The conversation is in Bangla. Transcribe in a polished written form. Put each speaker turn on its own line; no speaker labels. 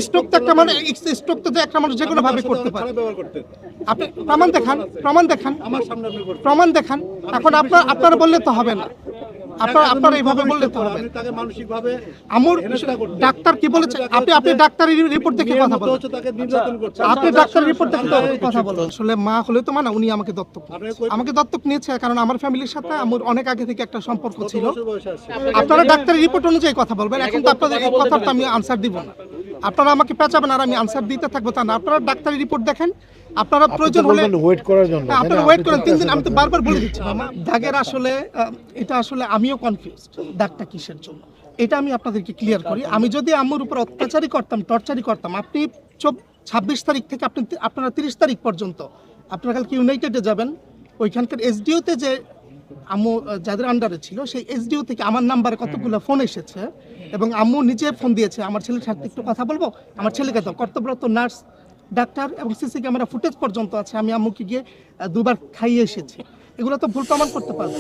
স্ট্রোক তো একটা মানে স্ট্রোক তো একটা মানুষ যে কোনো ভাবে করতে পারে। আপনি প্রমাণ দেখান
আমার সামনে আপনি করছেন।
প্রমাণ দেখান। এখন আপনারা বললে তো হবে না, আপনারা এইভাবে বললে তো হবে।
আপনি তাকে মানসিকভাবে
আমার
হেনস্থা করছেন।
ডাক্তার কি বলেছে? আপনি ডাক্তারের রিপোর্ট দেখে কথা বলেন।
হচ্ছে তাকে নির্যাতন করছে।
আপনি ডাক্তারের রিপোর্ট দেখে কথা বলেন। আসলে মা হলে তো মানে উনি আমাকে দত্তক নিয়েছে, কারণ আমার ফ্যামিলির সাথে আমার অনেক আগে থেকে একটা সম্পর্ক ছিল।
বছর বয়স আছে।
আপনারা ডাক্তারের রিপোর্ট অনুযায়ী কথা বলবেন। এখন তো আপনাদের এই কথাটা আমি আনসার দিব না। আপনারা আমাকে পেঁচাবেন আর আমি আনসার দিতে থাকবো তা না। আপনারা ডাক্তারের রিপোর্ট দেখেন, আপনারা প্রয়োজন হলে
ওয়েট করার জন্য
আপনারা ওয়েট করেন 3 দিন। আমি তো বারবার বলে দিচ্ছি মামা, দাগের আসলে এটা আসলে আমিও কনফিউজড, দাগটা কিসের জন্য এটা আমি আপনাদেরকে ক্লিয়ার করি। আমি যদি আম্মুর উপর অত্যাচারই করতাম, টর্চারই করতাম, আপনি 26 তারিখ থেকে আপনারা 30 তারিখ পর্যন্ত আপনারা কালকে ইউনাইটেডে যাবেন। ওইখানকার এসডিওতে যে আম্মু যাদের আন্ডারে ছিল সেই এসডিও থেকে আমার নাম্বারে কতগুলো ফোন এসেছে এবং আম্মু নিজে ফোন দিয়েছে, আমার ছেলের সাথে একটু কথা বলবো। আমার ছেলেকে তো কর্তব্যরত নার্স, ডাক্তার এবং সিসি ক্যামেরা ফুটেজ পর্যন্ত আছে। আমি আম্মুকে গিয়ে দুবার খাইয়ে এসেছি। এগুলো তো ভুল প্রমাণ করতে পারবো।